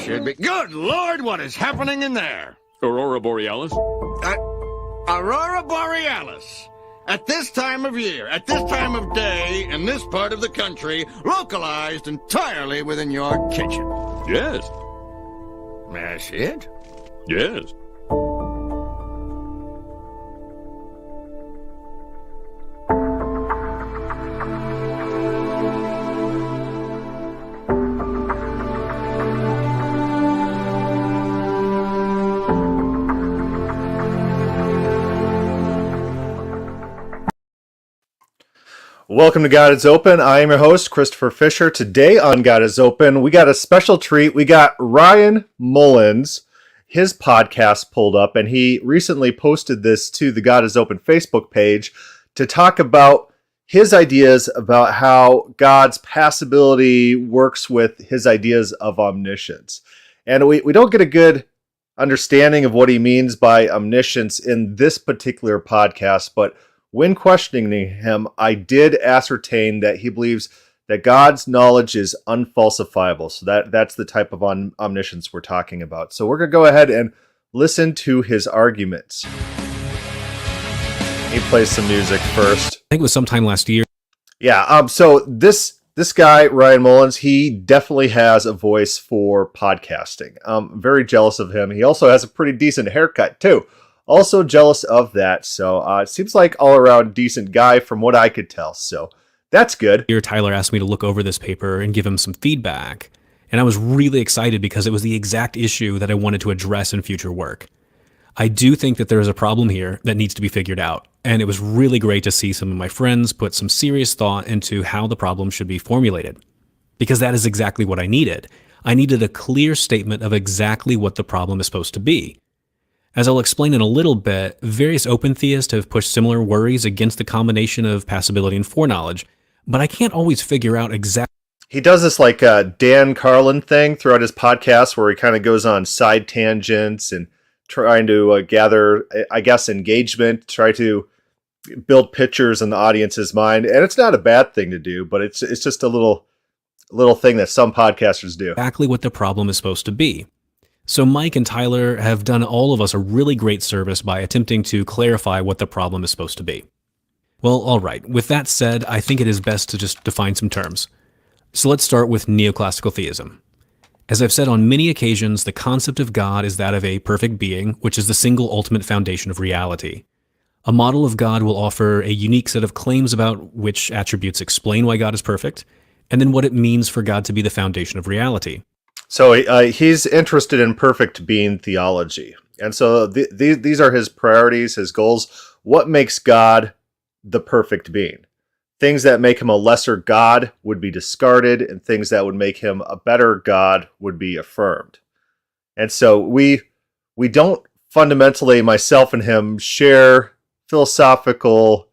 should be. Good Lord, what is happening in there? Aurora Borealis? Aurora Borealis. At this time of year, at this time of day, in this part of the country, localized entirely within your kitchen. Yes. That's it? Yes. Welcome to God is Open. I am your host, Christopher Fisher. Today on God is Open, we got a special treat. We got Ryan Mullins, his podcast pulled up, and he recently posted this to the God is Open Facebook page to talk about his ideas about how God's passability works with his ideas of omniscience. And we don't get a good understanding of what he means by omniscience in this particular podcast, but when questioning him, I did ascertain that he believes that God's knowledge is unfalsifiable. So that's the type of omniscience we're talking about. So we're going to go ahead and listen to his arguments. He plays some music first. I think it was sometime last year. Yeah, so this guy, Ryan Mullins, he definitely has a voice for podcasting. I'm very jealous of him. He also has a pretty decent haircut, too. Also jealous of that, so it seems like all-around decent guy from what I could tell, so that's good. Here, Tyler asked me to look over this paper and give him some feedback, and I was really excited because it was the exact issue that I wanted to address in future work. I do think that there is a problem here that needs to be figured out, and it was really great to see some of my friends put some serious thought into how the problem should be formulated, because that is exactly what I needed. I needed a clear statement of exactly what the problem is supposed to be. As I'll explain in a little bit, various open theists have pushed similar worries against the combination of passability and foreknowledge, but I can't always figure out exactly. He does this like Dan Carlin thing throughout his podcast where he kind of goes on side tangents and trying to gather, I guess, engagement, try to build pictures in the audience's mind. And it's not a bad thing to do, but it's just a little thing that some podcasters do. Exactly what the problem is supposed to be. So Mike and Tyler have done all of us a really great service by attempting to clarify what the problem is supposed to be. Well, all right. With that said, I think it is best to just define some terms. So let's start with neoclassical theism. As I've said on many occasions, the concept of God is that of a perfect being, which is the single ultimate foundation of reality. A model of God will offer a unique set of claims about which attributes explain why God is perfect, and then what it means for God to be the foundation of reality. So he's interested in perfect being theology. And so these are his priorities, his goals. What makes God the perfect being? Things that make him a lesser God would be discarded, and things that would make him a better God would be affirmed. And so we don't fundamentally, myself and him, share philosophical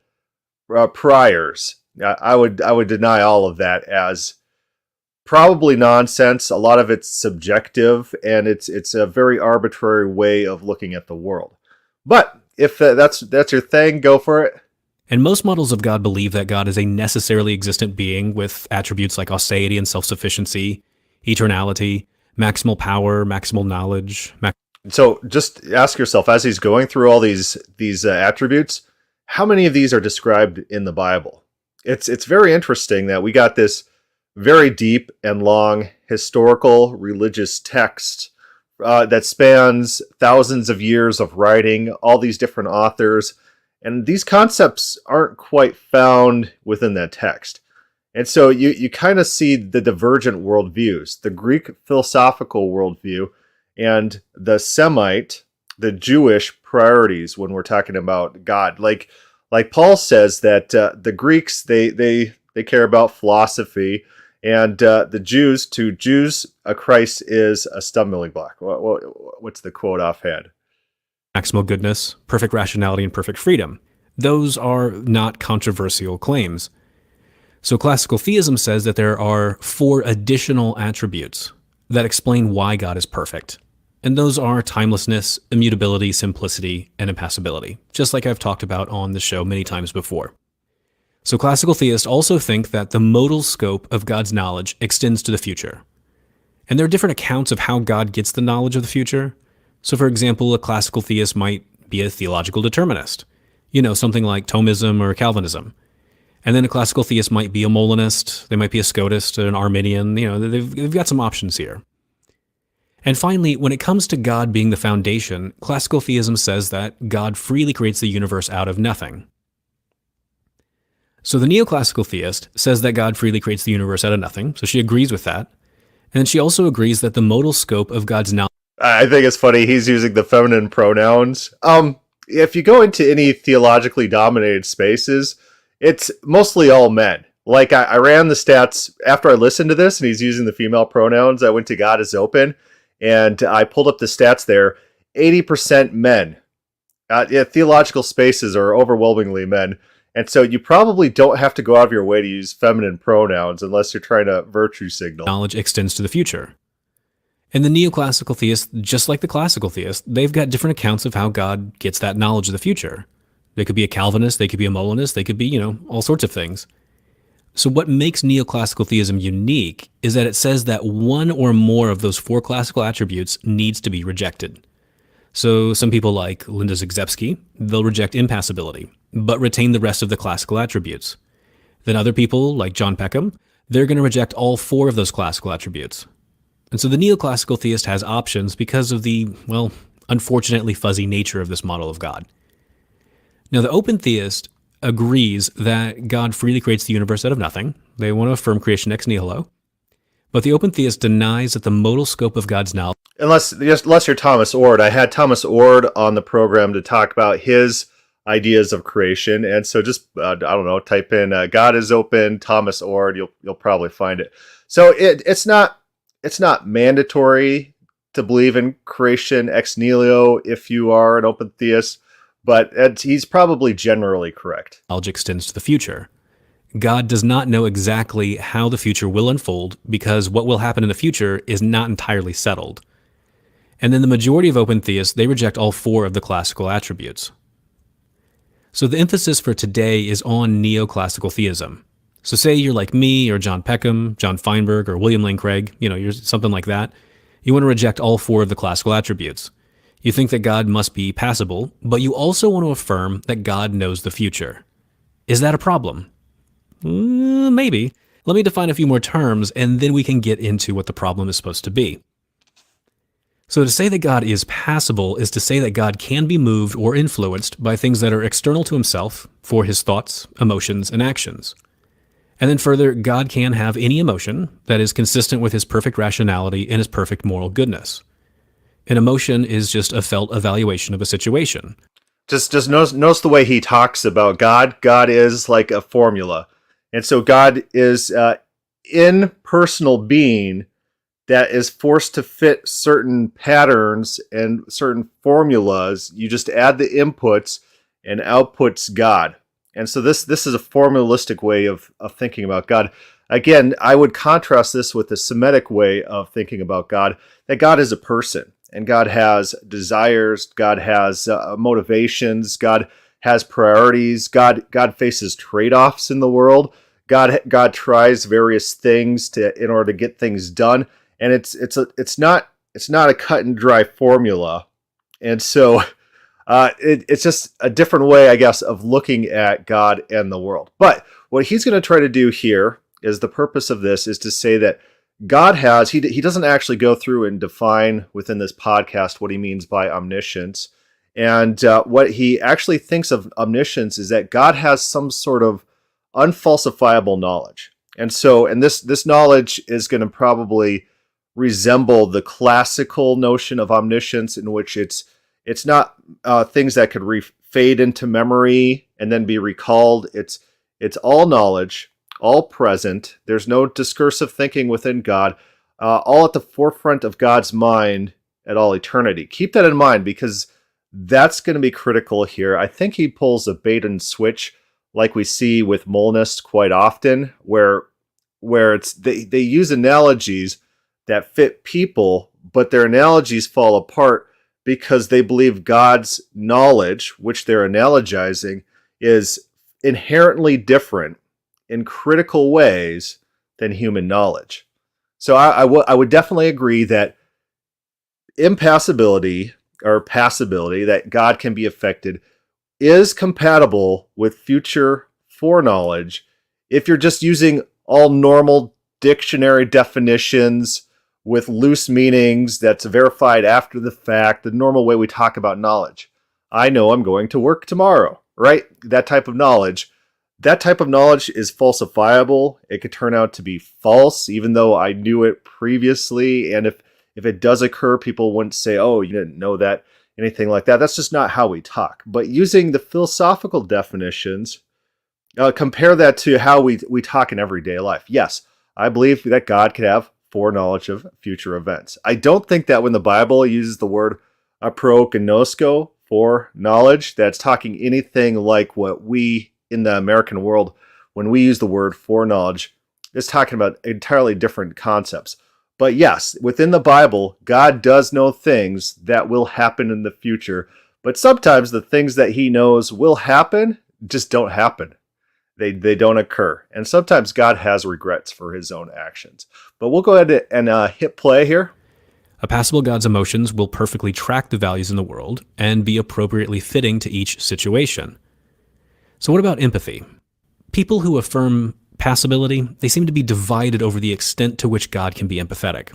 priors. I would deny all of that as probably nonsense. A lot of it's subjective, and it's a very arbitrary way of looking at the world. But if that's your thing, go for it. And most models of God believe that God is a necessarily existent being with attributes like aseity and self-sufficiency, eternality, maximal power, maximal knowledge. So just ask yourself, as he's going through all these attributes, how many of these are described in the Bible? It's very interesting that we got this very deep and long historical religious text that spans thousands of years of writing, all these different authors, and these concepts aren't quite found within that text. And so you kind of see the divergent worldviews, the Greek philosophical worldview and the Semite, the Jewish priorities when we're talking about God. Like Paul says that the Greeks, they care about philosophy, and the Jews, to Jews, a Christ is a stumbling block. What's the quote offhand? Maximal goodness, perfect rationality, and perfect freedom. Those are not controversial claims. So classical theism says that there are 4 additional attributes that explain why God is perfect. And those are timelessness, immutability, simplicity, and impassibility, just like I've talked about on the show many times before. So classical theists also think that the modal scope of God's knowledge extends to the future. And there are different accounts of how God gets the knowledge of the future. So, for example, a classical theist might be a theological determinist, something like Thomism or Calvinism. And then a classical theist might be a Mollinist, they might be a Scotist, an Arminian, they've got some options here. And finally, when it comes to God being the foundation, classical theism says that God freely creates the universe out of nothing. So the neoclassical theist says that God freely creates the universe out of nothing, so she agrees with that. And she also agrees that the modal scope of God's knowledge... I think it's funny he's using the feminine pronouns. If you go into any theologically dominated spaces, it's mostly all men. Like, I ran the stats after I listened to this, and he's using the female pronouns. I went to God is Open, and I pulled up the stats there. 80% men. Theological spaces are overwhelmingly men. And so you probably don't have to go out of your way to use feminine pronouns unless you're trying to virtue signal. Knowledge extends to the future. And the neoclassical theists, just like the classical theists, they've got different accounts of how God gets that knowledge of the future. They could be a Calvinist, they could be a Mollinist, they could be, all sorts of things. So what makes neoclassical theism unique is that it says that one or more of those four classical attributes needs to be rejected. So some people like Linda Zagzebski, they'll reject impassibility, but retain the rest of the classical attributes. Then other people like John Peckham, they're going to reject all four of those classical attributes. And so the neoclassical theist has options because of the, unfortunately fuzzy nature of this model of God. Now, the open theist agrees that God freely creates the universe out of nothing. They want to affirm creation ex nihilo. But the open theist denies that the modal scope of God's knowledge... Unless you're Thomas Ord. I had Thomas Ord on the program to talk about his ideas of creation. And so just, type in God is Open, Thomas Ord. You'll probably find it. So it's not mandatory to believe in creation ex nihilo if you are an open theist. But he's probably generally correct. Knowledge extends to the future. God does not know exactly how the future will unfold because what will happen in the future is not entirely settled. And then the majority of open theists, they reject all four of the classical attributes. So the emphasis for today is on neoclassical theism. So say you're like me or John Peckham, John Feinberg, or William Lane Craig, you're something like that. You want to reject all four of the classical attributes. You think that God must be passible, but you also want to affirm that God knows the future. Is that a problem? Maybe. Let me define a few more terms, and then we can get into what the problem is supposed to be. So to say that God is passible is to say that God can be moved or influenced by things that are external to himself for his thoughts, emotions, and actions. And then further, God can have any emotion that is consistent with his perfect rationality and his perfect moral goodness. An emotion is just a felt evaluation of a situation. Just notice the way he talks about God. God is like a formula. And so God is impersonal being that is forced to fit certain patterns and certain formulas. You just add the inputs and outputs God. And so this is a formalistic way of thinking about God. Again, I would contrast this with the Semitic way of thinking about God, that God is a person. And God has desires, God has motivations, God has priorities, God faces trade-offs in the world. God tries various things in order to get things done, and it's not a cut and dry formula. And so it's just a different way, I guess, of looking at God and the world. But what he's going to try to do here is the purpose of this is to say that God has, he doesn't actually go through and define within this podcast what he means by omniscience. And what he actually thinks of omniscience is that God has some sort of unfalsifiable knowledge. And this knowledge is going to probably resemble the classical notion of omniscience, in which it's not things that could fade into memory and then be recalled. It's all knowledge, all present. There's no discursive thinking within God, all at the forefront of God's mind at all eternity. Keep that in mind, because that's going to be critical here. I think he pulls a bait and switch like we see with Mullins quite often, where they use analogies that fit people, but their analogies fall apart because they believe God's knowledge, which they're analogizing, is inherently different in critical ways than human knowledge. So I would definitely agree that impassibility or passability, that God can be affected, is compatible with future foreknowledge if you're just using all normal dictionary definitions with loose meanings that's verified after the fact, the normal way we talk about knowledge. I know I'm going to work tomorrow, right? That type of knowledge. That type of knowledge is falsifiable. It could turn out to be false, even though I knew it previously. And if it does occur, people wouldn't say, oh, you didn't know that, anything like that. That's just not how we talk. But using the philosophical definitions, compare that to how we talk in everyday life. Yes, I believe that God could have foreknowledge of future events. I don't think that when the Bible uses the word aprognosko, for knowledge, that's talking anything like what we in the American world, when we use the word foreknowledge, is talking about entirely different concepts. But yes, within the Bible, God does know things that will happen in the future, but sometimes the things that he knows will happen just don't happen. They don't occur. And sometimes God has regrets for his own actions. But we'll go ahead and hit play here. A passible God's emotions will perfectly track the values in the world and be appropriately fitting to each situation. So what about empathy? People who affirm passability, they seem to be divided over the extent to which God can be empathetic.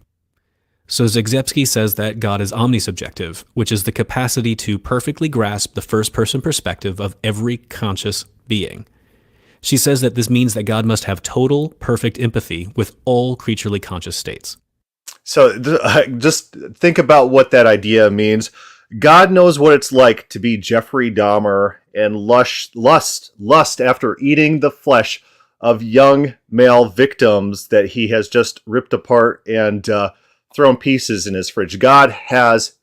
So Zagzebski says that God is omnisubjective, which is the capacity to perfectly grasp the first-person perspective of every conscious being. She says that this means that God must have total, perfect empathy with all creaturely conscious states. So just think about what that idea means. God knows what it's like to be Jeffrey Dahmer and lust after eating the flesh of young male victims that he has just ripped apart and thrown pieces in his fridge. God has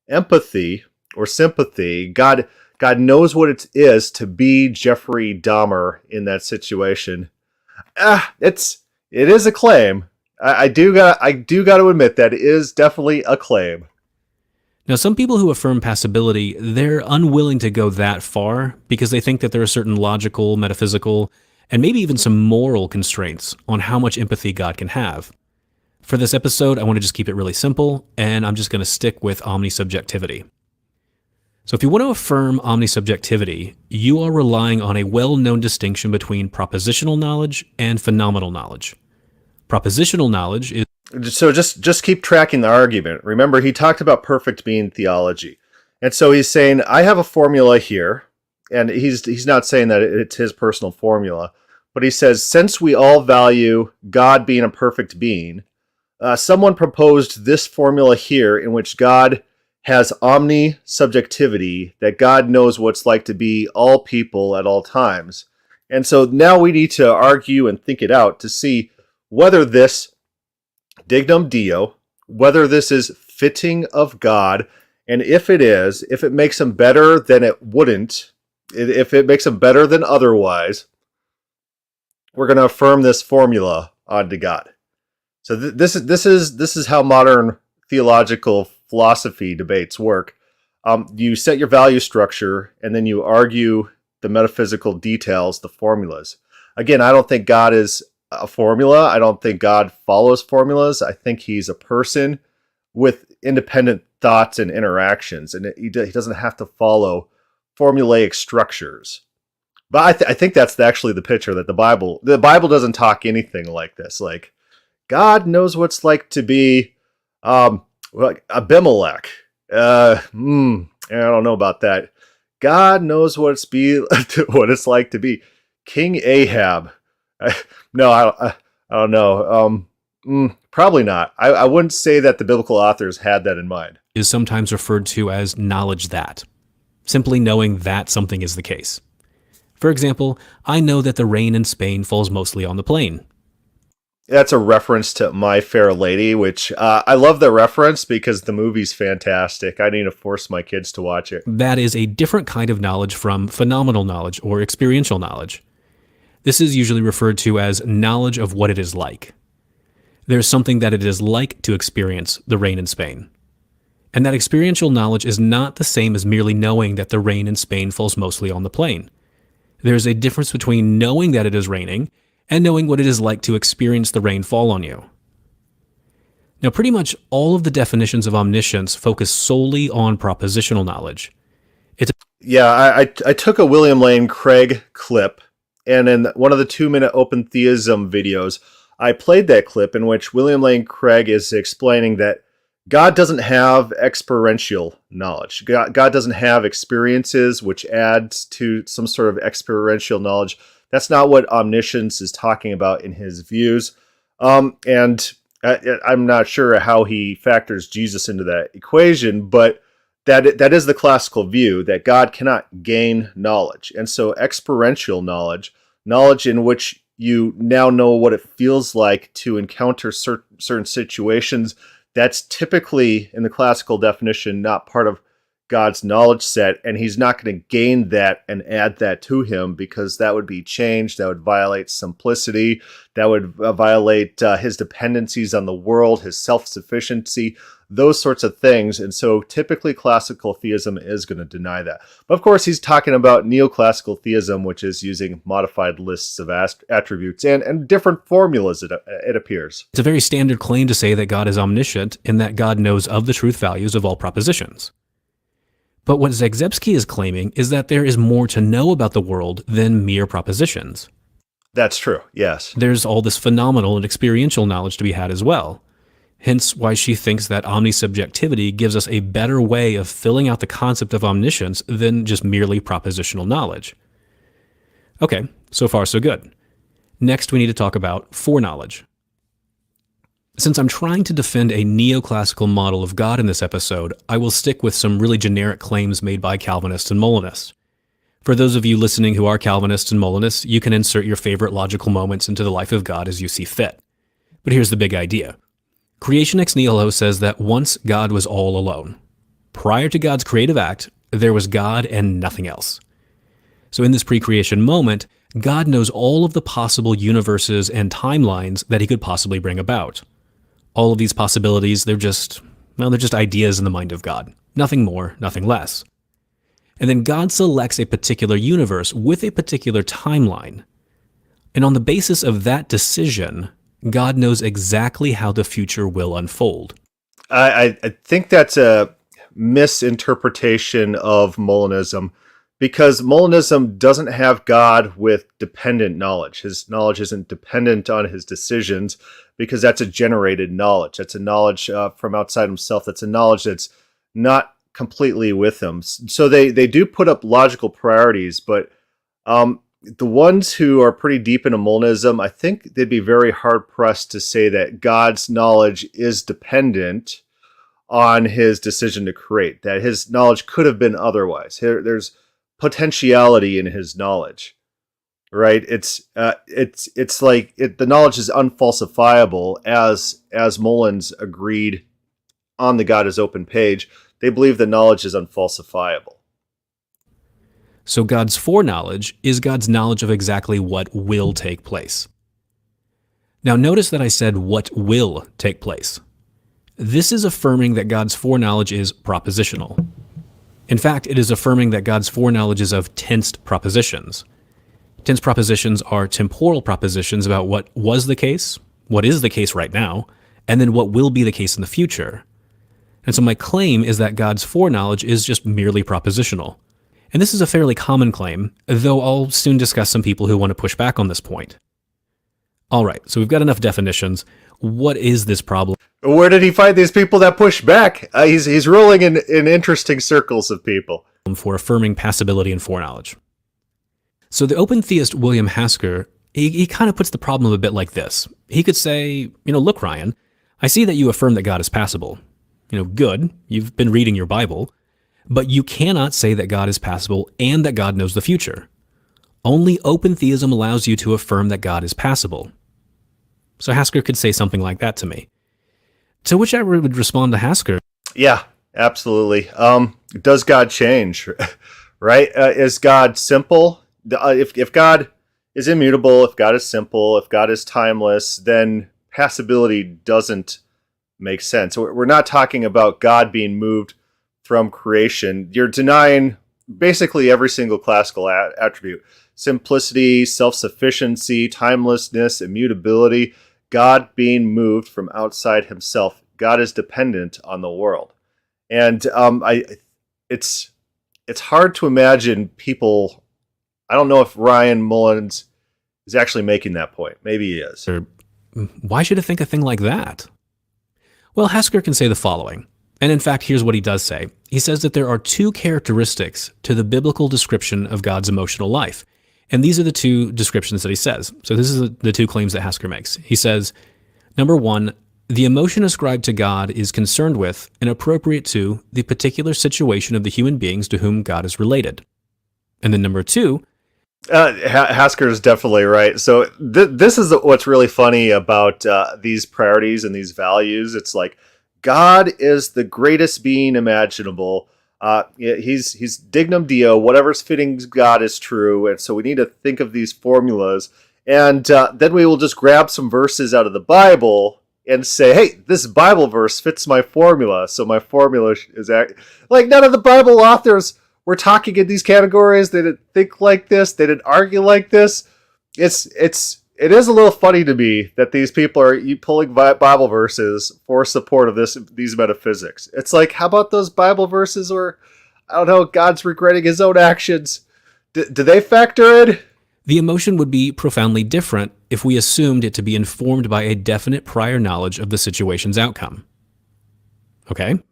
empathy or sympathy. God knows what it is to be Jeffrey Dahmer in that situation. It is a claim. I do got to admit that it is definitely a claim. Now, some people who affirm passability, they're unwilling to go that far because they think that there are certain logical, metaphysical, and maybe even some moral constraints on how much empathy God can have. For this episode, I want to just keep it really simple, and I'm just going to stick with omnisubjectivity. So if you want to affirm omnisubjectivity, you are relying on a well-known distinction between propositional knowledge and phenomenal knowledge. Propositional knowledge is... So just keep tracking the argument. Remember, he talked about perfect being theology. And so he's saying, I have a formula here, and he's not saying that it's his personal formula, but he says, since we all value God being a perfect being, someone proposed this formula here in which God has omnisubjectivity, that God knows what it's like to be all people at all times. And so now we need to argue and think it out to see whether this dignum Deo, whether this is fitting of God, and if it is, if it makes him better than it wouldn't, if it makes him better than otherwise, we're going to affirm this formula onto God. So this is how modern theological philosophy debates work. You set your value structure, and then you argue the metaphysical details, the formulas. Again, I don't think God is a formula. I don't think God follows formulas. I think he's a person with independent thoughts and interactions, and he doesn't have to follow formulaic structures. But I think that's actually the picture that the Bible doesn't talk anything like this. Like, God knows what it's like to be Abimelech. I don't know about that. God knows what it's like to be King Ahab. No, I don't know. Probably not. I wouldn't say that the biblical authors had that in mind. Is sometimes referred to as knowledge that. Simply knowing that something is the case. For example, I know that the rain in Spain falls mostly on the plain. That's a reference to My Fair Lady, which I love the reference because the movie's fantastic. I need to force my kids to watch it. That is a different kind of knowledge from phenomenal knowledge or experiential knowledge. This is usually referred to as knowledge of what it is like. There's something that it is like to experience the rain in Spain. And that experiential knowledge is not the same as merely knowing that the rain in Spain falls mostly on the plain. There's a difference between knowing that it is raining and knowing what it is like to experience the rain fall on you. Now, pretty much all of the definitions of omniscience focus solely on propositional knowledge. Yeah, I took a William Lane Craig clip, and in one of the 2-minute open theism videos, I played that clip in which William Lane Craig is explaining that God doesn't have experiential knowledge. God doesn't have experiences, which adds to some sort of experiential knowledge. That's not what omniscience is talking about in his views. And I'm not sure how he factors Jesus into that equation, but that is the classical view, that God cannot gain knowledge. And so experiential knowledge in which you now know what it feels like to encounter certain situations, that's typically, in the classical definition, not part of God's knowledge set, and he's not going to gain that and add that to him, because that would be change, that would violate simplicity, that would violate his dependencies on the world, his self-sufficiency, those sorts of things. And so typically classical theism is going to deny that. But of course, he's talking about neoclassical theism, which is using modified lists of attributes and different formulas, it appears. It's a very standard claim to say that God is omniscient and that God knows of the truth values of all propositions. But what Zagzebski is claiming is that there is more to know about the world than mere propositions. That's true, yes. There's all this phenomenal and experiential knowledge to be had as well. Hence why she thinks that omnisubjectivity gives us a better way of filling out the concept of omniscience than just merely propositional knowledge. Okay, so far so good. Next we need to talk about foreknowledge. Since I'm trying to defend a neoclassical model of God in this episode, I will stick with some really generic claims made by Calvinists and Mullinists. For those of you listening who are Calvinists and Mullinists, you can insert your favorite logical moments into the life of God as you see fit. But here's the big idea. Creation ex nihilo says that once God was all alone. Prior to God's creative act, there was God and nothing else. So in this pre-creation moment, God knows all of the possible universes and timelines that he could possibly bring about. All of these possibilities, they're just ideas in the mind of God. Nothing more, nothing less. And then God selects a particular universe with a particular timeline. And on the basis of that decision, God knows exactly how the future will unfold. I think that's a misinterpretation of Mullinism, because Mullinism doesn't have God with dependent knowledge. His knowledge isn't dependent on his decisions, because that's a generated knowledge. That's a knowledge from outside himself. That's a knowledge that's not completely with him. So they do put up logical priorities, but the ones who are pretty deep into Mullinism, I think they'd be very hard-pressed to say that God's knowledge is dependent on his decision to create, that his knowledge could have been otherwise. There's potentiality in his knowledge, right? It's like the knowledge is unfalsifiable, as Mullins agreed on the God is Open page. They believe the knowledge is unfalsifiable. So God's foreknowledge is God's knowledge of exactly what will take place. Now notice that I said what will take place. This is affirming that God's foreknowledge is propositional. In fact, it is affirming that God's foreknowledge is of tensed propositions. Tense propositions are temporal propositions about what was the case, what is the case right now, and then what will be the case in the future. And so my claim is that God's foreknowledge is just merely propositional. And this is a fairly common claim, though I'll soon discuss some people who want to push back on this point. All right, so we've got enough definitions. What is this problem? Where did he find these people that push back? He's rolling in interesting circles of people. For affirming passability and foreknowledge. So the open theist William Hasker, he kind of puts the problem a bit like this. He could say, look, Ryan, I see that you affirm that God is passable. Good, you've been reading your Bible. But you cannot say that God is passable and that God knows the future. Only open theism allows you to affirm that God is passable. So Hasker could say something like that to me. To which I would respond to Hasker. Yeah, absolutely. Does God change? Right? Is God simple? If God is immutable, if God is simple, if God is timeless, then passability doesn't make sense. We're not talking about God being moved from creation. You're denying basically every single classical attribute. Simplicity, self-sufficiency, timelessness, immutability, God being moved from outside himself. God is dependent on the world. And it's hard to imagine people. I don't know if Ryan Mullins is actually making that point. Maybe he is. Or why should it think a thing like that? Well, Hasker can say the following. And in fact, here's what he does say. He says that there are two characteristics to the biblical description of God's emotional life. And these are the two descriptions that he says. So this is the two claims that Hasker makes. He says, number one, the emotion ascribed to God is concerned with and appropriate to the particular situation of the human beings to whom God is related. And then number two, Hasker is definitely right. So this is what's really funny about these priorities and these values. It's like God is the greatest being imaginable. He's dignum Deo. Whatever's fitting God is true. And so we need to think of these formulas. And then we will just grab some verses out of the Bible and say, hey, this Bible verse fits my formula. So my formula is like none of the Bible authors were talking in these categories. They didn't think like this. They didn't argue like this. It is a little funny to me that these people are pulling Bible verses for support of these metaphysics. It's like, how about those Bible verses where, I don't know, God's regretting his own actions? Do they factor in? the emotion would be profoundly different if we assumed it to be informed by a definite prior knowledge of the situation's outcome. Okay?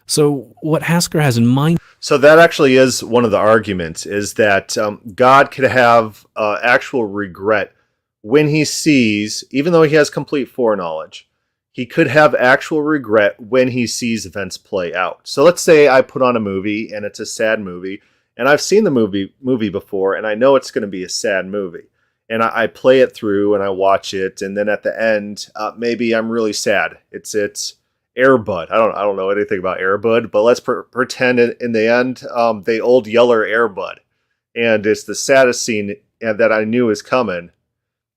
So what Hasker has in mind... So that actually is one of the arguments, is that God could have actual regret when he sees, even though he has complete foreknowledge, he could have actual regret when he sees events play out. So let's say I put on a movie, and it's a sad movie, and I've seen the movie before, and I know it's going to be a sad movie. And I play it through, and I watch it, and then at the end, maybe I'm really sad. It's Air Bud. I don't know anything about Air Bud, but let's pretend in the end, they old yeller Air Bud, and it's the saddest scene that I knew is coming.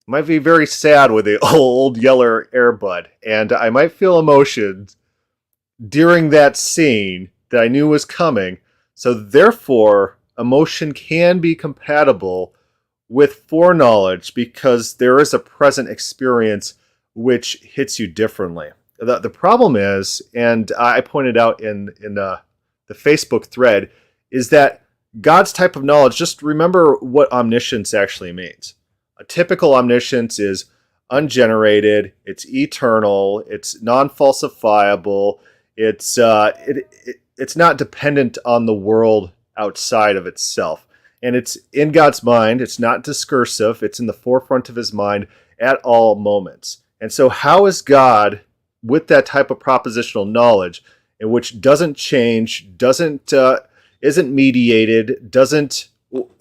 Might be very sad with the old yeller Air Bud, and I might feel emotions during that scene that I knew was coming. So therefore, emotion can be compatible with foreknowledge because there is a present experience which hits you differently. The problem is, and I pointed out in the Facebook thread, is that God's type of knowledge, just remember what omniscience actually means. A typical omniscience is ungenerated, it's eternal, it's non-falsifiable, it's not dependent on the world outside of itself. And it's in God's mind, it's not discursive, it's in the forefront of his mind at all moments. And so how is God, with that type of propositional knowledge, in which doesn't change, isn't mediated,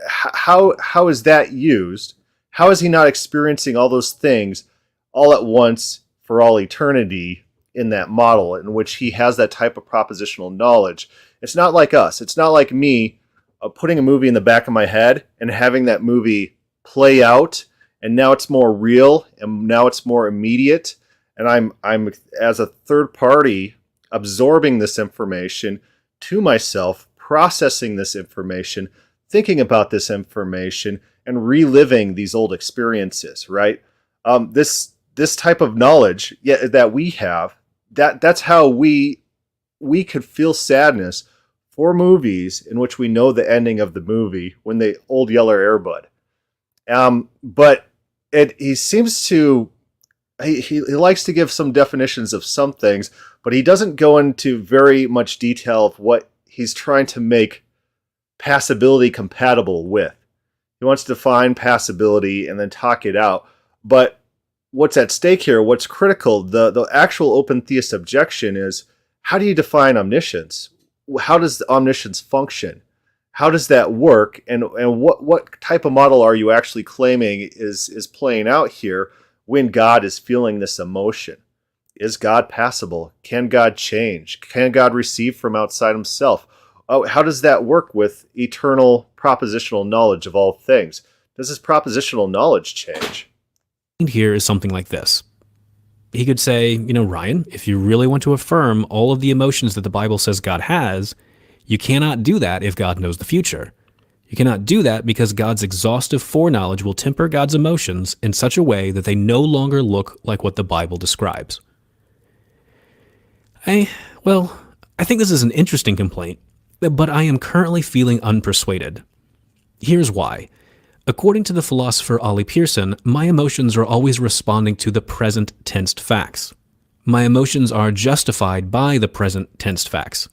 how is that used? How is he not experiencing all those things all at once for all eternity in that model in which he has that type of propositional knowledge? It's not like us. It's not like me putting a movie in the back of my head and having that movie play out, and now it's more real and now it's more immediate, and I'm as a third party absorbing this information to myself, processing this information, thinking about this information, and reliving these old experiences, right? This type of knowledge that we have, that's how we could feel sadness for movies in which we know the ending of the movie when they old yeller Air Bud. But he seems to he likes to give some definitions of some things, but he doesn't go into very much detail of what he's trying to make passability compatible with. He wants to define passability and then talk it out. But what's at stake here, what's critical, the actual open theist objection is, how do you define omniscience? How does omniscience function? How does that work? And what type of model are you actually claiming is playing out here when God is feeling this emotion? Is God passable? Can God change? Can God receive from outside himself? How does that work with eternal propositional knowledge of all things? Does this propositional knowledge change? Here is something like this. He could say, Ryan, if you really want to affirm all of the emotions that the Bible says God has, you cannot do that if God knows the future. You cannot do that because God's exhaustive foreknowledge will temper God's emotions in such a way that they no longer look like what the Bible describes. Well, I think this is an interesting complaint, but I am currently feeling unpersuaded. Here's why. According to the philosopher Ollie Pearson, my emotions are always responding to the present tensed facts. My emotions are justified by the present tensed facts.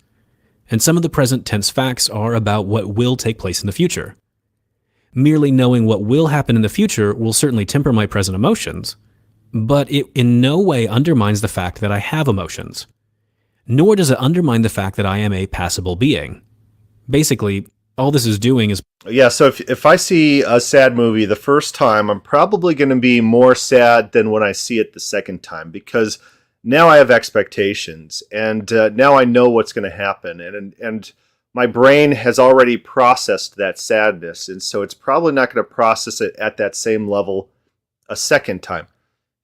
And some of the present tense facts are about what will take place in the future. Merely knowing what will happen in the future will certainly temper my present emotions, but it in no way undermines the fact that I have emotions. Nor does it undermine the fact that I am a passible being. Basically, all this is doing is... Yeah, so if I see a sad movie the first time, I'm probably going to be more sad than when I see it the second time, because now I have expectations, and now I know what's going to happen, and my brain has already processed that sadness, and so it's probably not going to process it at that same level a second time.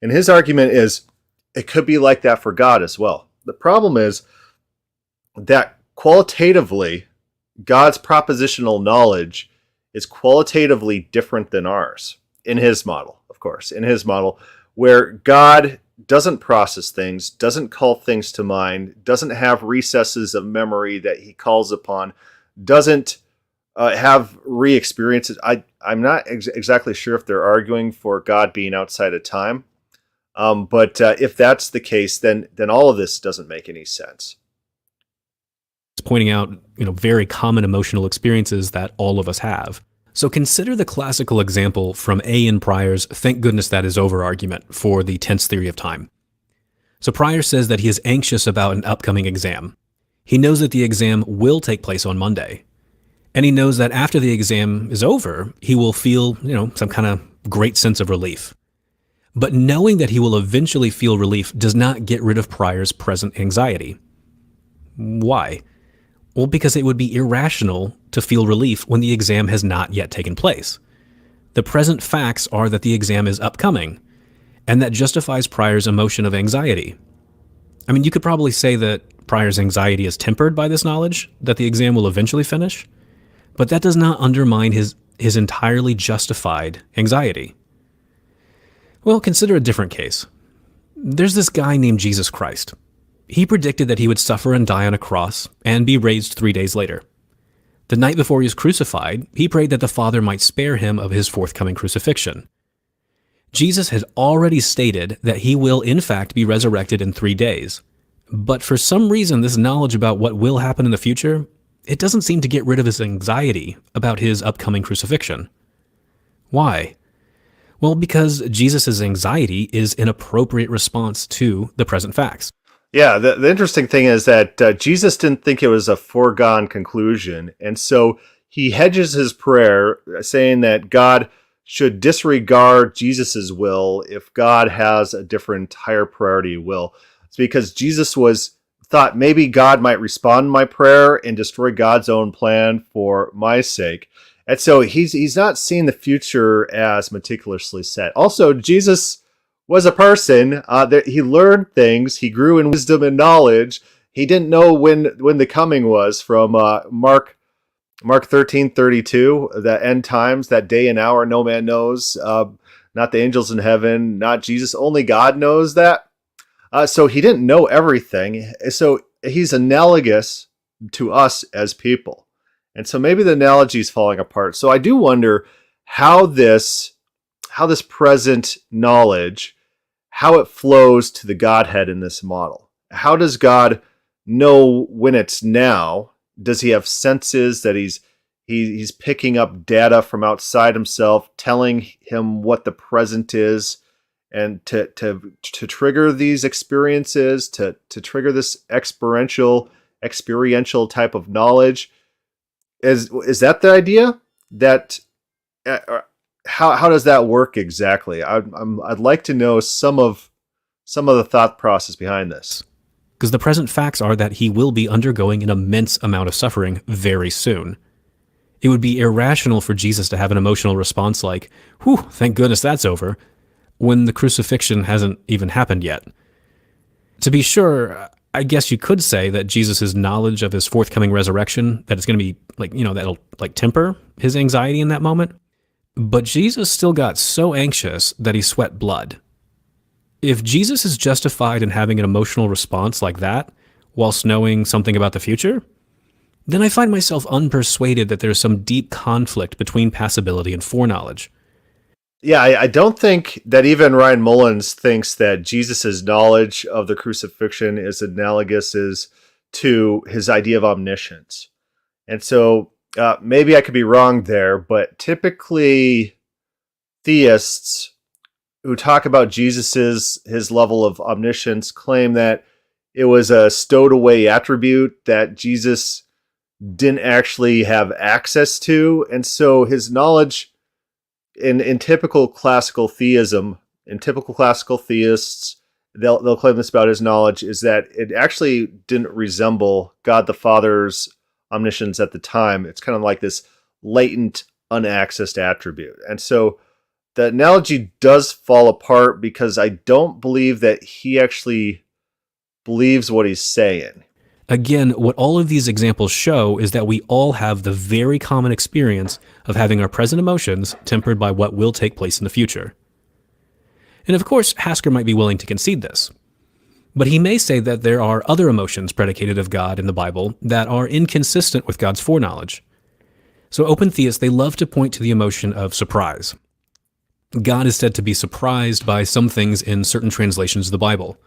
And his argument is, it could be like that for God as well. The problem is that qualitatively, God's propositional knowledge is qualitatively different than ours, in his model, of course, in his model, where God doesn't process things, doesn't call things to mind, doesn't have recesses of memory that he calls upon, doesn't have re-experiences. I'm not exactly sure if they're arguing for God being outside of time, but if that's the case, then all of this doesn't make any sense. Pointing out, very common emotional experiences that all of us have. So consider the classical example from A. N. Pryor's "Thank goodness that is over" argument for the tense theory of time. So Pryor says that he is anxious about an upcoming exam. He knows that the exam will take place on Monday. And he knows that after the exam is over, he will feel, some kind of great sense of relief. But knowing that he will eventually feel relief does not get rid of Pryor's present anxiety. Why? Well, because it would be irrational to feel relief when the exam has not yet taken place. The present facts are that the exam is upcoming, and that justifies Pryor's emotion of anxiety. I mean, you could probably say that Pryor's anxiety is tempered by this knowledge that the exam will eventually finish, but that does not undermine his entirely justified anxiety. Well, consider a different case. There's this guy named Jesus Christ. He predicted that he would suffer and die on a cross and be raised 3 days later. The night before he was crucified, he prayed that the Father might spare him of his forthcoming crucifixion. Jesus had already stated that he will in fact be resurrected in 3 days. But for some reason, this knowledge about what will happen in the future, it doesn't seem to get rid of his anxiety about his upcoming crucifixion. Why? Well, because Jesus' anxiety is an appropriate response to the present facts. Yeah, the interesting thing is that Jesus didn't think it was a foregone conclusion, and so he hedges his prayer, saying that God should disregard Jesus' will if God has a different, higher priority will. It's because Jesus thought maybe God might respond to my prayer and destroy God's own plan for my sake. And so he's not seeing the future as meticulously set. Also, Jesus was a person. He learned things. He grew in wisdom and knowledge. He didn't know when the coming was, from Mark 13:32, the end times, that day and hour no man knows, not the angels in heaven, not Jesus. Only God knows that. So he didn't know everything. So he's analogous to us as people. And so maybe the analogy is falling apart. So I do wonder how this present knowledge, how it flows to the Godhead in this model. How does God know when it's now? Does he have senses that he's picking up data from outside himself, telling him what the present is, and to trigger these experiences, to trigger this experiential type of knowledge? Is that the idea? That how does that work exactly? I'd like to know some of the thought process behind this. Because the present facts are that he will be undergoing an immense amount of suffering very soon. It would be irrational for Jesus to have an emotional response like, "Whew, thank goodness that's over," when the crucifixion hasn't even happened yet. To be sure, I guess you could say that Jesus' knowledge of his forthcoming resurrection, that it's going to be that'll temper his anxiety in that moment. But Jesus still got so anxious that he sweat blood. If Jesus is justified in having an emotional response like that, whilst knowing something about the future, then I find myself unpersuaded that there's some deep conflict between passability and foreknowledge. Yeah, I don't think that even Ryan Mullins thinks that Jesus' knowledge of the crucifixion is analogous to his idea of omniscience. And so maybe I could be wrong there, but typically theists who talk about his level of omniscience claim that it was a stowed away attribute that Jesus didn't actually have access to. And so his knowledge in typical classical theism, in typical classical theists, they'll claim this about his knowledge, is that it actually didn't resemble God the Father's omniscience at the time. It's kind of like this latent, unaccessed attribute. And so the analogy does fall apart because I don't believe that he actually believes what he's saying. Again, what all of these examples show is that we all have the very common experience of having our present emotions tempered by what will take place in the future. And of course, Hasker might be willing to concede this. But he may say that there are other emotions predicated of God in the Bible that are inconsistent with God's foreknowledge. So open theists, they love to point to the emotion of surprise. God is said to be surprised by some things in certain translations of the Bible.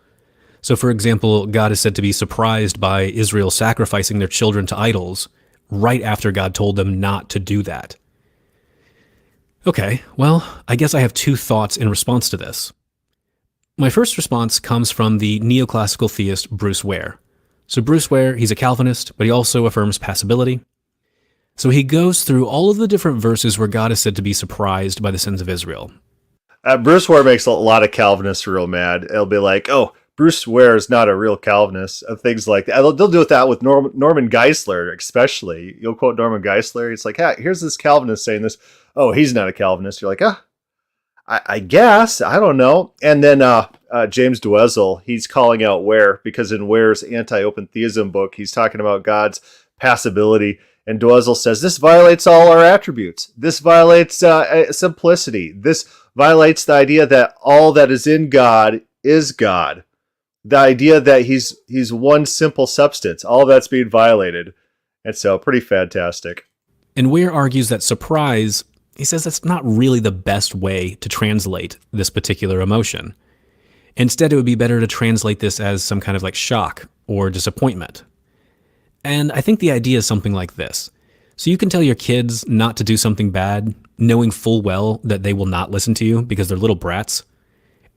So for example, God is said to be surprised by Israel sacrificing their children to idols right after God told them not to do that. Okay, well, I guess I have two thoughts in response to this. My first response comes from the neoclassical theist Bruce Ware. So Bruce Ware, he's a Calvinist, but he also affirms passability. So he goes through all of the different verses where God is said to be surprised by the sins of Israel. Bruce Ware makes a lot of Calvinists real mad. It'll be like, oh, Bruce Ware is not a real Calvinist, things like that. They'll do that with Norman Geisler, especially. You'll quote Norman Geisler. It's like, hey, here's this Calvinist saying this. Oh, he's not a Calvinist. You're like, I guess. I don't know. And then James Dwezel, he's calling out Ware because in Ware's anti-open theism book, he's talking about God's passability. And Dwezel says, this violates all our attributes. This violates simplicity. This violates the idea that all that is in God is God. The idea that he's one simple substance. All that's being violated. And so pretty fantastic. And Ware argues that surprise, he says that's not really the best way to translate this particular emotion. Instead, it would be better to translate this as some kind of like shock or disappointment. And I think the idea is something like this. So you can tell your kids not to do something bad, knowing full well that they will not listen to you because they're little brats.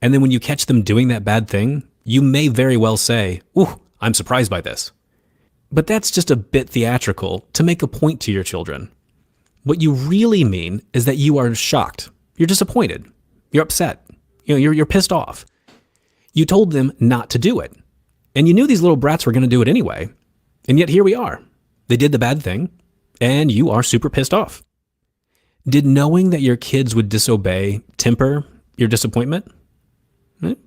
And then when you catch them doing that bad thing, you may very well say, ooh, I'm surprised by this. But that's just a bit theatrical to make a point to your children. What you really mean is that you are shocked. You're disappointed. You're upset. You're pissed off. You told them not to do it. And you knew these little brats were going to do it anyway. And yet here we are. They did the bad thing, and you are super pissed off. Did knowing that your kids would disobey temper your disappointment?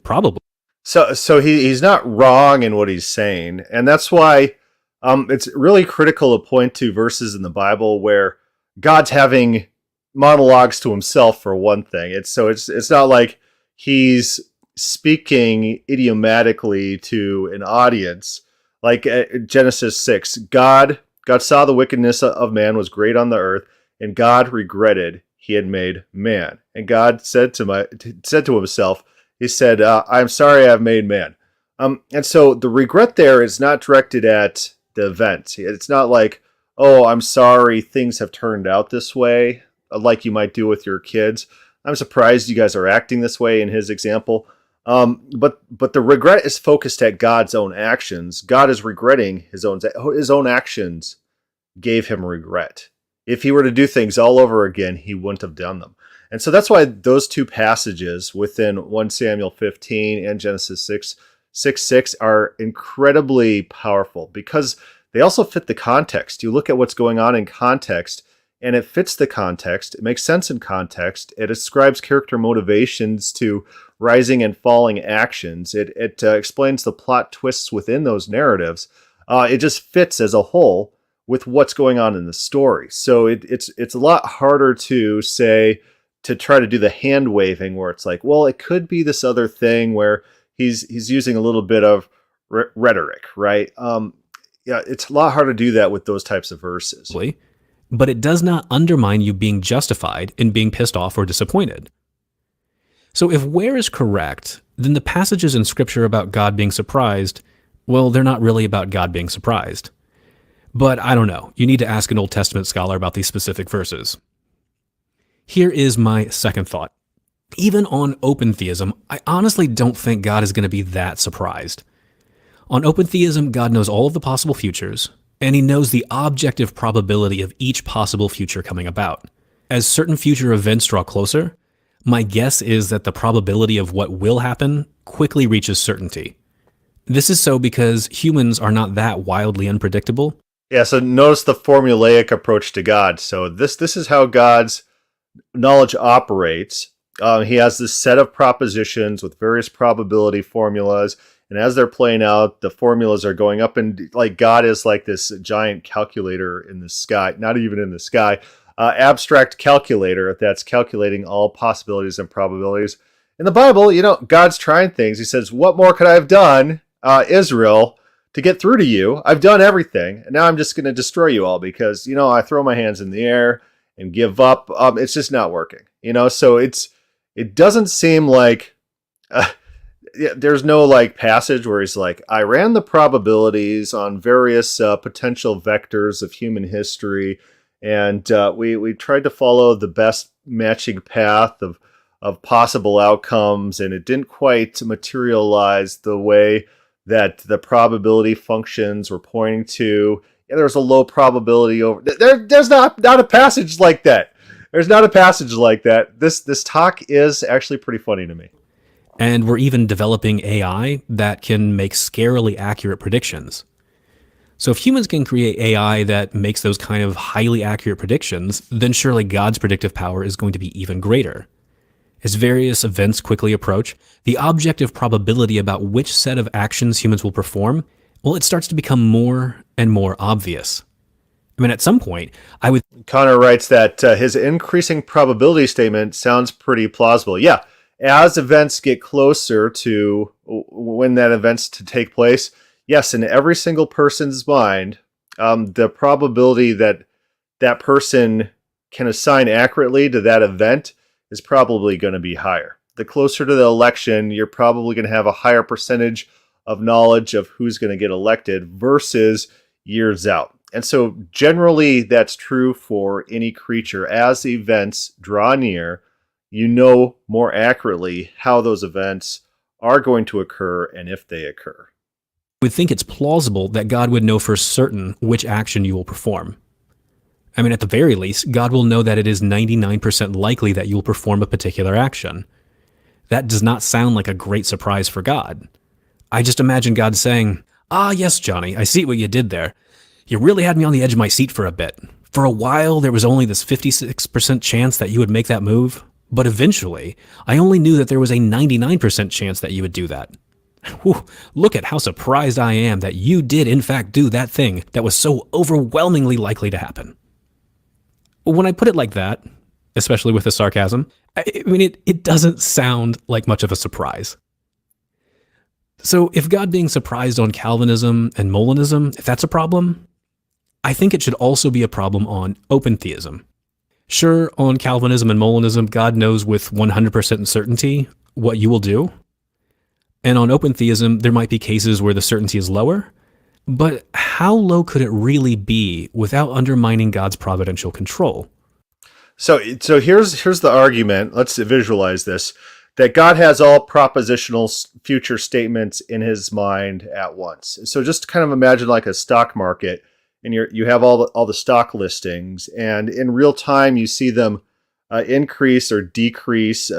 Probably. So he's not wrong in what he's saying, and that's why it's really critical to point to verses in the Bible where God's having monologues to himself for one thing. It's not like he's speaking idiomatically to an audience. Like Genesis 6, God saw the wickedness of man was great on the earth, and God regretted he had made man. And God said to himself, he said, I'm sorry I've made man. And so the regret there is not directed at the event. It's not like, oh, I'm sorry things have turned out this way, like you might do with your kids. I'm surprised you guys are acting this way in his example. But the regret is focused at God's own actions. God is regretting his own actions gave him regret. If he were to do things all over again, he wouldn't have done them. And so that's why those two passages within 1 Samuel 15 and Genesis 6:6 are incredibly powerful because they also fit the context. You look at what's going on in context, and it fits the context. It makes sense in context. It ascribes character motivations to rising and falling actions. It explains the plot twists within those narratives. It just fits as a whole with what's going on in the story. So it's a lot harder to try to do the hand waving where it's like, well, it could be this other thing where he's using a little bit of rhetoric, right? Yeah, it's a lot harder to do that with those types of verses. But it does not undermine you being justified in being pissed off or disappointed. So if where is correct, then the passages in Scripture about God being surprised, well, they're not really about God being surprised. But I don't know. You need to ask an Old Testament scholar about these specific verses. Here is my second thought. Even on open theism, I honestly don't think God is going to be that surprised. On open theism, God knows all of the possible futures, and he knows the objective probability of each possible future coming about. As certain future events draw closer, my guess is that the probability of what will happen quickly reaches certainty. This is so because humans are not that wildly unpredictable. Yeah, so notice the formulaic approach to God. So this is how God's knowledge operates. He has this set of propositions with various probability formulas, and as they're playing out, the formulas are going up, and like God is like this giant calculator in the sky, not even in the sky, abstract calculator that's calculating all possibilities and probabilities. In the Bible, God's trying things. He says, "What more could I have done, Israel, to get through to you? I've done everything, and now I'm just going to destroy you all because, I throw my hands in the air and give up. It's just not working, So it doesn't seem like there's no like passage where he's like, I ran the probabilities on various potential vectors of human history, and we tried to follow the best matching path of possible outcomes, and it didn't quite materialize the way that the probability functions were pointing to. Yeah, there's a low probability over there's not a passage like that. There's not a passage like that. This talk is actually pretty funny to me. And we're even developing AI that can make scarily accurate predictions. So if humans can create AI that makes those kind of highly accurate predictions, then surely God's predictive power is going to be even greater. As various events quickly approach, the objective probability about which set of actions humans will perform, well, it starts to become more and more obvious. I mean, at some point, I would... Connor writes that his increasing probability statement sounds pretty plausible. Yeah, as events get closer to when that event's to take place, yes, in every single person's mind, the probability that that person can assign accurately to that event is probably going to be higher. The closer to the election, you're probably going to have a higher percentage of knowledge of who's going to get elected versus years out. And so generally that's true for any creature. As events draw near, you know more accurately how those events are going to occur and if they occur. I would think it's plausible that God would know for certain which action you will perform. I mean, at the very least, God will know that it is 99% likely that you will perform a particular action. That does not sound like a great surprise for God. I just imagine God saying, yes, Johnny, I see what you did there. You really had me on the edge of my seat for a bit. For a while, there was only this 56% chance that you would make that move, but eventually, I only knew that there was a 99% chance that you would do that. Whew, look at how surprised I am that you did in fact do that thing that was so overwhelmingly likely to happen. When I put it like that, especially with the sarcasm, I mean, it doesn't sound like much of a surprise. So if God being surprised on Calvinism and Molinism, if that's a problem, I think it should also be a problem on open theism. Sure, on Calvinism and Molinism, God knows with 100% certainty what you will do. And on open theism, there might be cases where the certainty is lower. But how low could it really be without undermining God's providential control? So here's the argument. Let's visualize this. That God has all propositional future statements in his mind at once. So just kind of imagine like a stock market, and you have all the stock listings, and in real time you see them increase or decrease,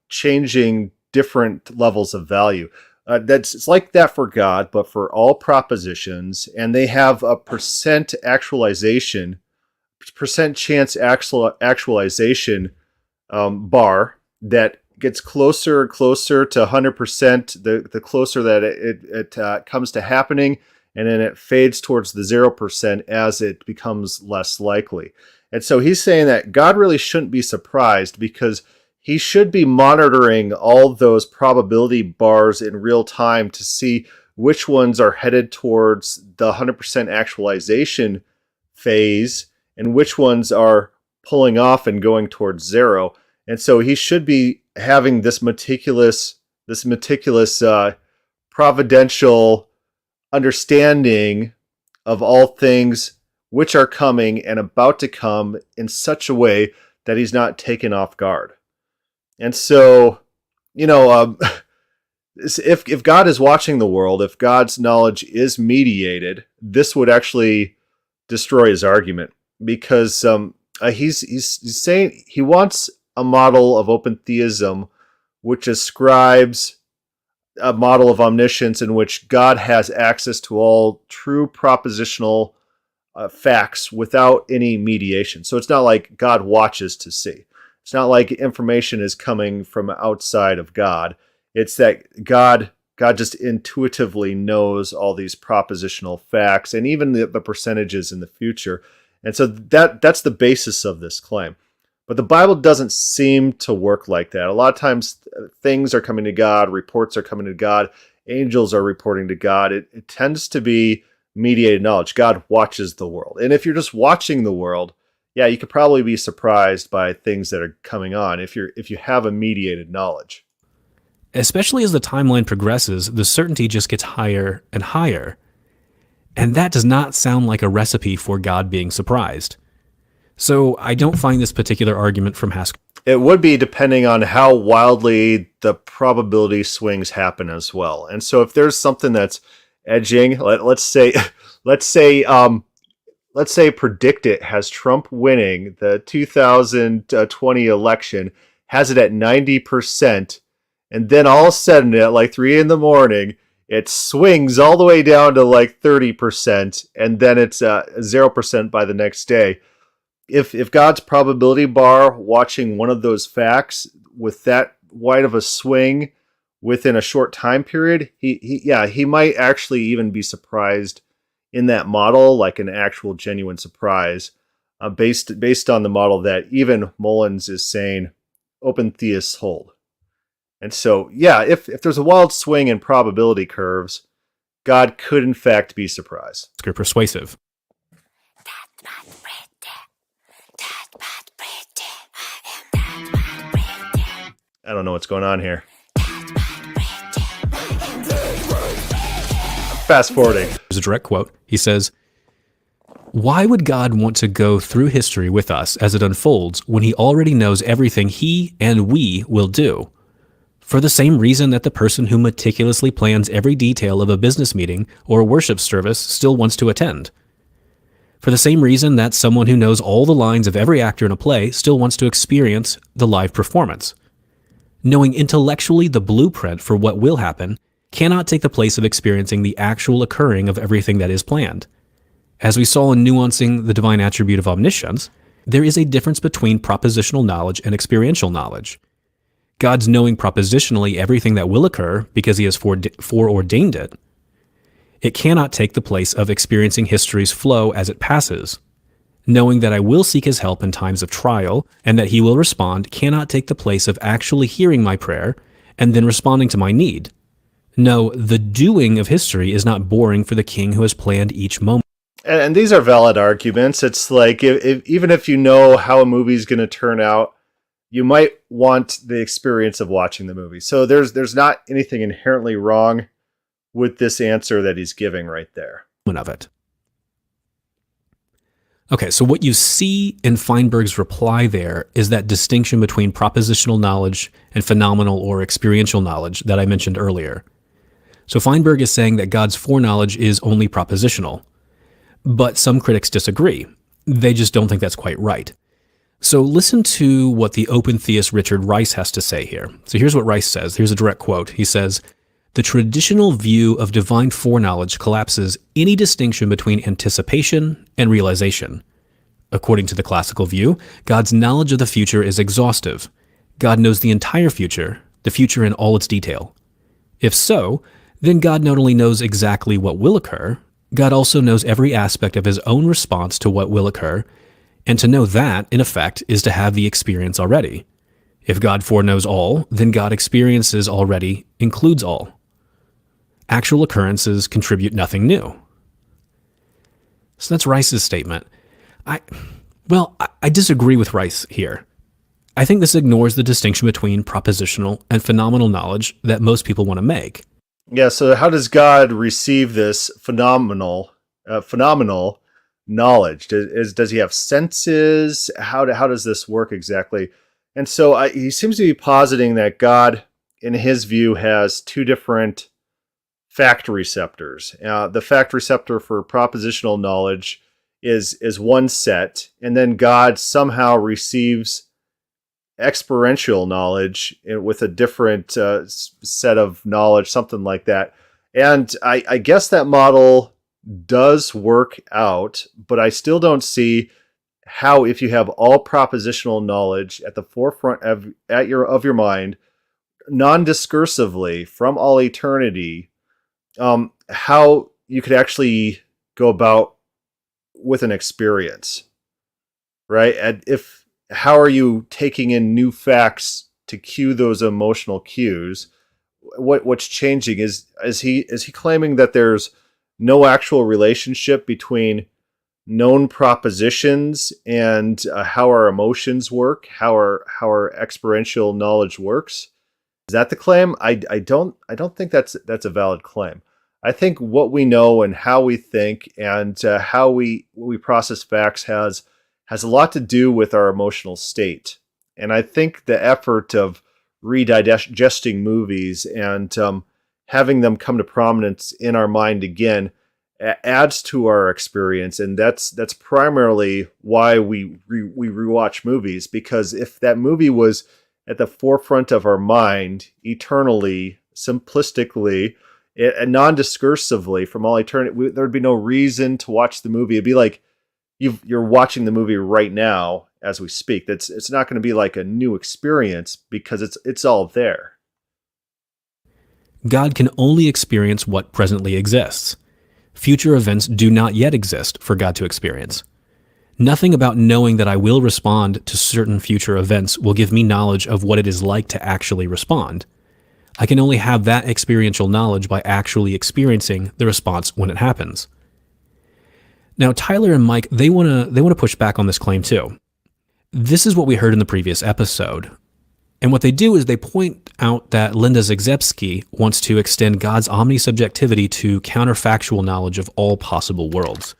changing different levels of value. It's like that for God, but for all propositions, and they have a percent chance actualization bar that gets closer and closer to 100%, the closer that it comes to happening, and then it fades towards the 0% as it becomes less likely. And so he's saying that God really shouldn't be surprised because he should be monitoring all those probability bars in real time to see which ones are headed towards the 100% actualization phase, and which ones are pulling off and going towards zero. And so he should be having this meticulous providential understanding of all things which are coming and about to come in such a way that he's not taken off guard. And so, if God is watching the world, if God's knowledge is mediated, this would actually destroy his argument, because he's saying he wants a model of open theism which ascribes a model of omniscience in which God has access to all true propositional facts without any mediation. So it's not like God watches to see. It's not like information is coming from outside of God. It's that God just intuitively knows all these propositional facts and even the percentages in the future. And so that's the basis of this claim. But the Bible doesn't seem to work like that. A lot of times things are coming to God, reports are coming to God, angels are reporting to God. It tends to be mediated knowledge. God watches the world. And if you're just watching the world, yeah, you could probably be surprised by things that are coming on if you have a mediated knowledge. Especially as the timeline progresses, the certainty just gets higher and higher. And that does not sound like a recipe for God being surprised. So I don't find this particular argument from Hasker. It would be, depending on how wildly the probability swings happen as well. And so if there's something that's edging, let's say Predictive has Trump winning the 2020 election, has it at 90%, and then all of a sudden at like 3 a.m, it swings all the way down to like 30%, and then it's 0% by the next day. If God's probability bar watching one of those facts with that wide of a swing within a short time period, he might actually even be surprised in that model, like an actual genuine surprise, based on the model that even Mullins is saying open theists hold. And so, yeah, if there's a wild swing in probability curves, God could in fact be surprised. Hasker persuasive. I don't know what's going on here. Fast forwarding. There's a direct quote. He says, "Why would God want to go through history with us as it unfolds when he already knows everything he and we will do? For the same reason that the person who meticulously plans every detail of a business meeting or a worship service still wants to attend. For the same reason that someone who knows all the lines of every actor in a play still wants to experience the live performance. Knowing intellectually the blueprint for what will happen cannot take the place of experiencing the actual occurring of everything that is planned. As we saw in nuancing the divine attribute of omniscience, there is a difference between propositional knowledge and experiential knowledge. God's knowing propositionally everything that will occur because he has foreordained it. It cannot take the place of experiencing history's flow as it passes. Knowing that I will seek his help in times of trial and that he will respond cannot take the place of actually hearing my prayer and then responding to my need. No, the doing of history is not boring for the king who has planned each moment." And these are valid arguments. It's like, even if you know how a movie is going to turn out, you might want the experience of watching the movie. So there's not anything inherently wrong with this answer that he's giving right there. Of it. Okay, so what you see in Feinberg's reply there is that distinction between propositional knowledge and phenomenal or experiential knowledge that I mentioned earlier. So Feinberg is saying that God's foreknowledge is only propositional, but some critics disagree. They just don't think that's quite right. So listen to what the open theist Richard Rice has to say here. So here's what Rice says. Here's a direct quote. He says, "The traditional view of divine foreknowledge collapses any distinction between anticipation and realization. According to the classical view, God's knowledge of the future is exhaustive. God knows the entire future, the future in all its detail. If so, then God not only knows exactly what will occur, God also knows every aspect of his own response to what will occur, and to know that, in effect, is to have the experience already. If God foreknows all, then God experiences already includes all. Actual occurrences contribute nothing new. So that's Rice's statement. I disagree with Rice here. I think this ignores the distinction between propositional and phenomenal knowledge that most people want to make. Yeah, so how does God receive this phenomenal knowledge? Does he have senses? How does this work exactly? And so he seems to be positing that God, in his view, has two different fact receptors. The fact receptor for propositional knowledge is one set, and then God somehow receives experiential knowledge with a different set of knowledge, something like that. And I guess that model does work out, but I still don't see how, if you have all propositional knowledge at the forefront of your mind, non-discursively from all eternity, how you could actually go about with an experience, right? And how are you taking in new facts to cue those emotional cues? What's changing is he claiming that there's no actual relationship between known propositions and how our emotions work, how our experiential knowledge works? Is that the claim? I don't think that's a valid claim. I think what we know and how we think and how we process facts has a lot to do with our emotional state. And I think the effort of redigesting movies and having them come to prominence in our mind again adds to our experience, and that's primarily why we rewatch movies, because if that movie was at the forefront of our mind eternally, simplistically, and non-discursively from all eternity, there'd be no reason to watch the movie. It'd be like you're watching the movie right now as we speak. It's not going to be like a new experience because it's all there. God can only experience what presently exists. Future events do not yet exist for God to experience. Nothing about knowing that I will respond to certain future events will give me knowledge of what it is like to actually respond. I can only have that experiential knowledge by actually experiencing the response when it happens. Now, Tyler and Mike, they want to push back on this claim too. This is what we heard in the previous episode. And what they do is they point out that Linda Zagzebski wants to extend God's omnisubjectivity to counterfactual knowledge of all possible worlds.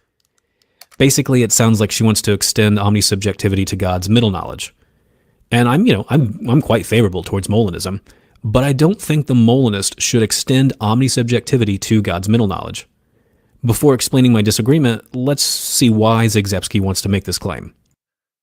Basically, it sounds like she wants to extend omnisubjectivity to God's middle knowledge. And I'm quite favorable towards Mullinism, but I don't think the Mullinist should extend omnisubjectivity to God's middle knowledge. Before explaining my disagreement, let's see why Zagzebski wants to make this claim.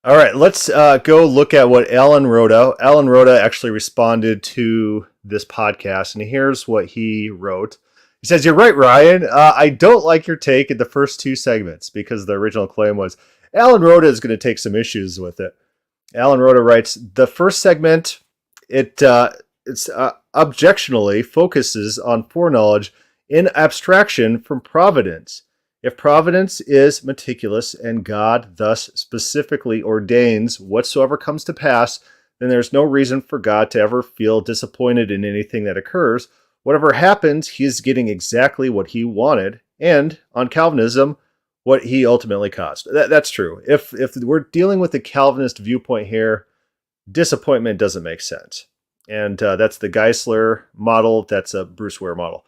All right, let's go look at what Alan Rhoda actually responded to this podcast, and here's what he wrote. He says, "You're right, Ryan. I don't like your take in the first two segments because the original claim was Alan Rhoda is going to take some issues with it." Alan Rhoda writes, "The first segment, it's objectionally focuses on foreknowledge in abstraction from providence. If providence is meticulous and God thus specifically ordains whatsoever comes to pass, then there's no reason for God to ever feel disappointed in anything that occurs. Whatever happens, he is getting exactly what he wanted, and on Calvinism, what he ultimately caused." That's true. If we're dealing with the Calvinist viewpoint here, disappointment doesn't make sense. And that's the Geisler model. That's a Bruce Ware model.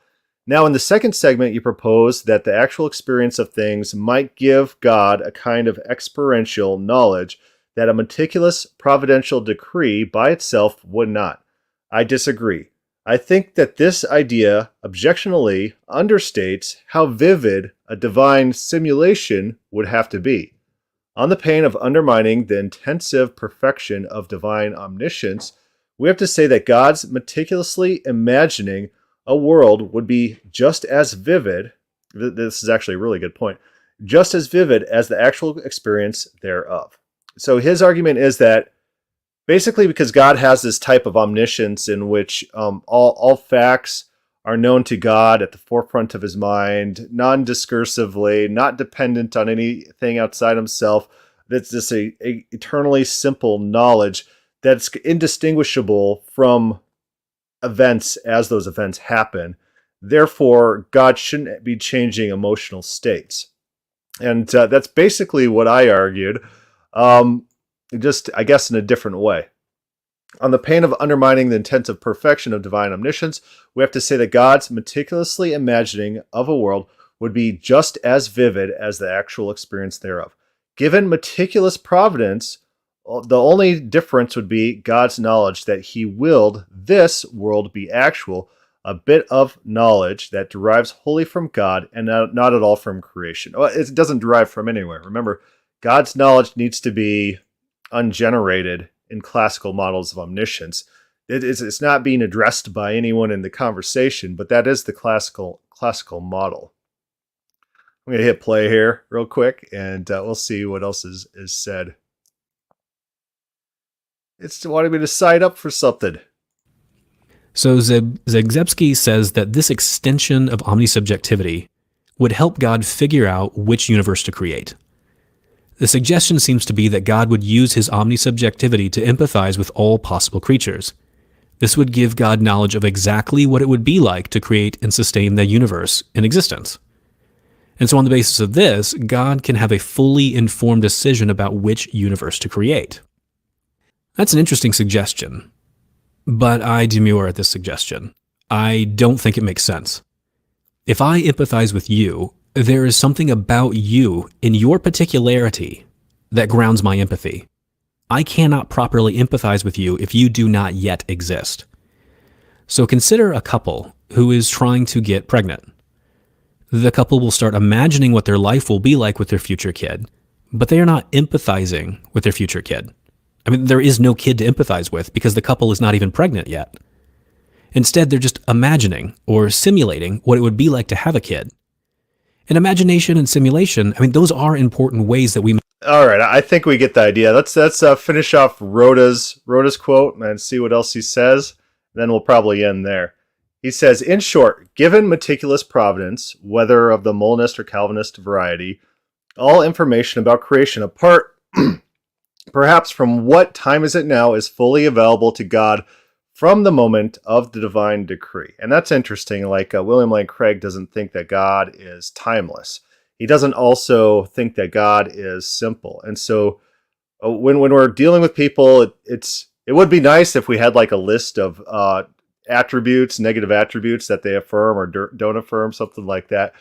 Now, in the second segment, you propose that the actual experience of things might give God a kind of experiential knowledge that a meticulous providential decree by itself would not. I disagree. I think that this idea objectionably understates how vivid a divine simulation would have to be. On the pain of undermining the intensive perfection of divine omniscience, we have to say that God's meticulously imagining a world would be just as vivid, this is actually a really good point, just as vivid as the actual experience thereof. So his argument is that basically because God has this type of omniscience in which all facts are known to God at the forefront of his mind, non-discursively, not dependent on anything outside himself, that's just a eternally simple knowledge that's indistinguishable from events as those events happen, Therefore, God shouldn't be changing emotional states. And that's basically what I argued, just, I guess, in a different way. On the pain of undermining the intensive perfection of divine omniscience, we have to say that God's meticulously imagining of a world would be just as vivid as the actual experience thereof. Given meticulous providence, the only difference would be God's knowledge that he willed this world be actual, a bit of knowledge that derives wholly from God and not at all from creation. Well, it doesn't derive from anywhere. Remember, God's knowledge needs to be ungenerated in classical models of omniscience. It's not being addressed by anyone in the conversation, but that is the classical model. I'm going to hit play here real quick, and we'll see what else is said. It's wanting me to sign up for something. So Zagzebski says that this extension of omnisubjectivity would help God figure out which universe to create. The suggestion seems to be that God would use his omnisubjectivity to empathize with all possible creatures. This would give God knowledge of exactly what it would be like to create and sustain the universe in existence. And so on the basis of this, God can have a fully informed decision about which universe to create. That's an interesting suggestion, but I demur at this suggestion. I don't think it makes sense. If I empathize with you, there is something about you in your particularity that grounds my empathy. I cannot properly empathize with you if you do not yet exist. So consider a couple who is trying to get pregnant. The couple will start imagining what their life will be like with their future kid, but they are not empathizing with their future kid. I mean, there is no kid to empathize with because the couple is not even pregnant yet. Instead, they're just imagining or simulating what it would be like to have a kid. And imagination and simulation, I mean, those are important ways that we... All right, I think we get the idea. Let's finish off Rhoda's quote and see what else he says. Then we'll probably end there. He says, in short, given meticulous providence, whether of the Mollinist or Calvinist variety, all information about creation apart perhaps from what time is it now is fully available to God from the moment of the divine decree. And that's interesting. Like William Lane Craig doesn't think that God is timeless. He doesn't also think that God is simple. And so when we're dealing with people, it would be nice if we had like a list of attributes, negative attributes that they affirm or don't affirm, something like that.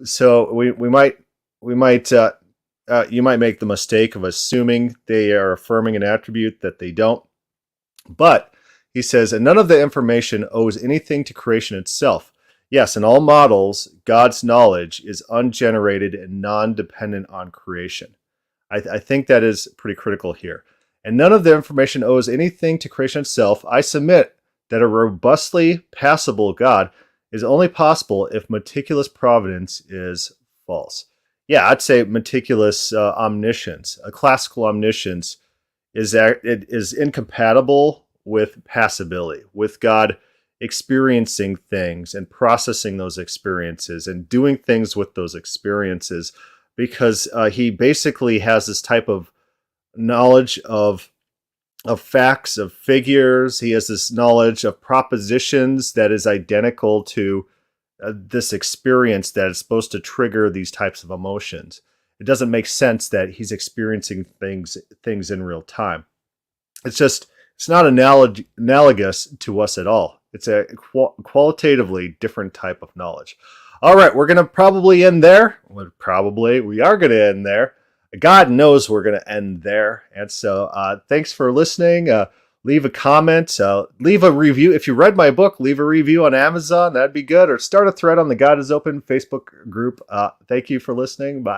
So we might you might make the mistake of assuming they are affirming an attribute that they don't. But he says, and none of the information owes anything to creation itself. Yes, in all models, God's knowledge is ungenerated and non-dependent on creation. I think that is pretty critical here. And none of the information owes anything to creation itself. I submit that a robustly passable God is only possible if meticulous providence is false. Yeah, I'd say meticulous omniscience, a classical omniscience, is incompatible with passability, with God experiencing things and processing those experiences and doing things with those experiences, because he basically has this type of knowledge of facts, of figures. He has this knowledge of propositions that is identical to this experience that is supposed to trigger these types of emotions. It doesn't make sense that he's experiencing things in real time. It's not analogous to us at all. It's a qualitatively different type of knowledge. All right, we're going to probably end there. We are going to end there. God knows we're going to end there. And so thanks for listening. Leave a comment, leave a review. If you read my book, leave a review on Amazon. That'd be good. Or start a thread on the God is Open Facebook group. Thank you for listening. Bye.